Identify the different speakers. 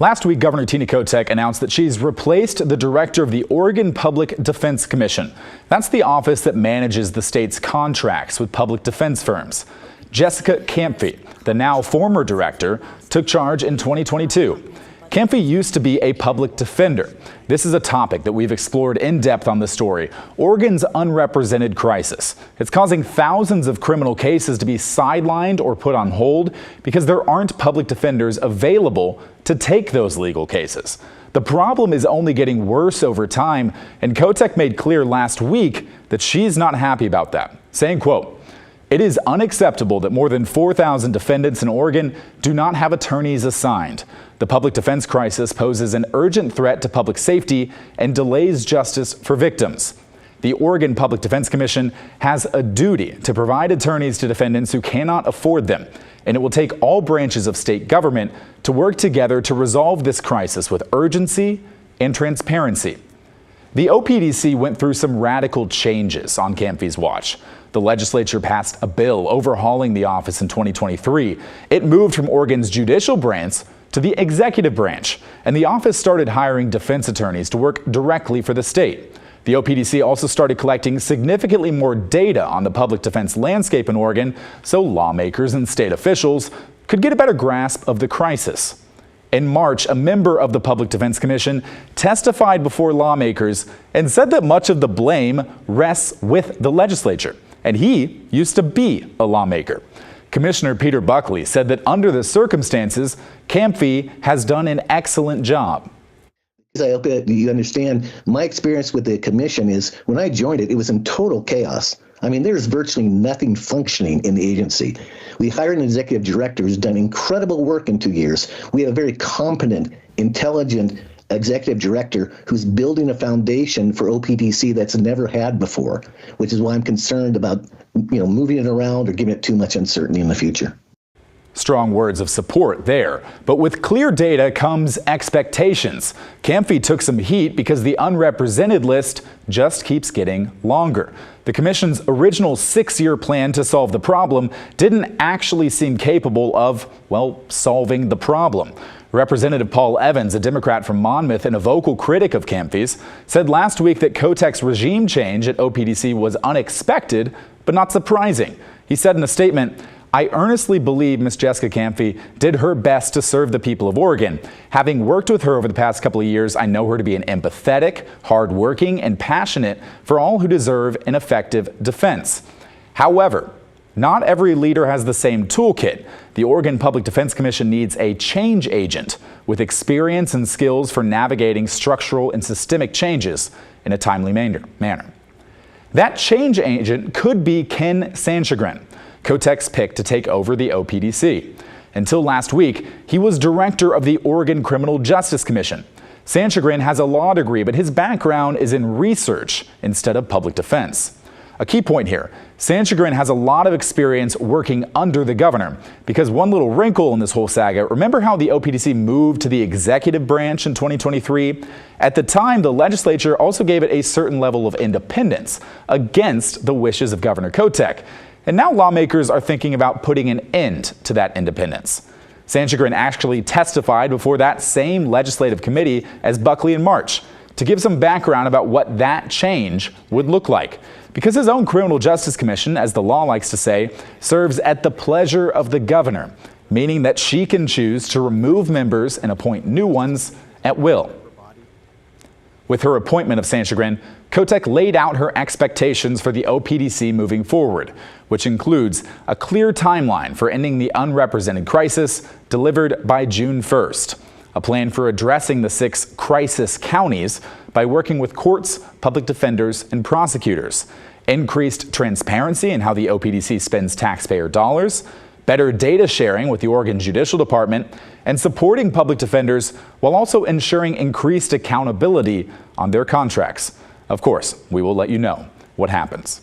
Speaker 1: Last week, Governor Tina Kotek announced that she's replaced the director of the Oregon Public Defense Commission. That's the office that manages the state's contracts with public defense firms. Jessica Kampfe, the now former director, took charge in 2022. Kampfe used to be a public defender. This is a topic that we've explored in depth on the story, Oregon's unrepresented crisis. It's causing thousands of criminal cases to be sidelined or put on hold because there aren't public defenders available to take those legal cases. The problem is only getting worse over time, and Kotek made clear last week that she's not happy about that, saying, quote, "It is unacceptable that more than 4,000 defendants in Oregon do not have attorneys assigned. The public defense crisis poses an urgent threat to public safety and delays justice for victims. The Oregon Public Defense Commission has a duty to provide attorneys to defendants who cannot afford them, and it will take all branches of state government to work together to resolve this crisis with urgency and transparency." The OPDC went through some radical changes on Kampfe's watch. The legislature passed a bill overhauling the office in 2023. It moved from Oregon's judicial branch to the executive branch, and the office started hiring defense attorneys to work directly for the state. The OPDC also started collecting significantly more data on the public defense landscape in Oregon so lawmakers and state officials could get a better grasp of the crisis. In March, a member of the Public Defense Commission testified before lawmakers and said that much of the blame rests with the legislature, and he used to be a lawmaker. Commissioner Peter Buckley said that under the circumstances, Kampfe has done an excellent job.
Speaker 2: I hope that you understand my experience with the commission is when I joined it, it was in total chaos. I mean, there's virtually nothing functioning in the agency. We hired an executive director who's done incredible work in 2 years. We have a very competent, intelligent executive director who's building a foundation for OPDC that's never had before, which is why I'm concerned about, moving it around or giving it too much uncertainty in the future.
Speaker 1: Strong words of support there, but with clear data comes expectations. Kampfe took some heat because the unrepresented list just keeps getting longer. The commission's original 6-year plan to solve the problem didn't actually seem capable of, solving the problem. Representative Paul Evans, a Democrat from Monmouth and a vocal critic of Kampfe's, said last week that Kotek's regime change at OPDC was unexpected, but not surprising. He said in a statement, "I earnestly believe Ms. Jessica Kampfe did her best to serve the people of Oregon. Having worked with her over the past couple of years, I know her to be an empathetic, hardworking, and passionate for all who deserve an effective defense." However, not every leader has the same toolkit. The Oregon Public Defense Commission needs a change agent with experience and skills for navigating structural and systemic changes in a timely manner. That change agent could be Ken Sanchagrin, Kotek's pick to take over the OPDC. Until last week, he was director of the Oregon Criminal Justice Commission. Sanchagrin has a law degree, but his background is in research instead of public defense. A key point here, Sanchagrin has a lot of experience working under the governor, because one little wrinkle in this whole saga, remember how the OPDC moved to the executive branch in 2023? At the time, the legislature also gave it a certain level of independence against the wishes of Governor Kotek. And now lawmakers are thinking about putting an end to that independence. Sanchagrin actually testified before that same legislative committee as Buckley in March to give some background about what that change would look like. Because his own criminal justice commission, as the law likes to say, serves at the pleasure of the governor, meaning that she can choose to remove members and appoint new ones at will. With her appointment of Sanchagrin, Kotek laid out her expectations for the OPDC moving forward, which includes a clear timeline for ending the unrepresented crisis delivered by June 1st, a plan for addressing the 6 crisis counties by working with courts, public defenders, and prosecutors, increased transparency in how the OPDC spends taxpayer dollars, better data sharing with the Oregon Judicial Department, and supporting public defenders while also ensuring increased accountability on their contracts. Of course, we will let you know what happens.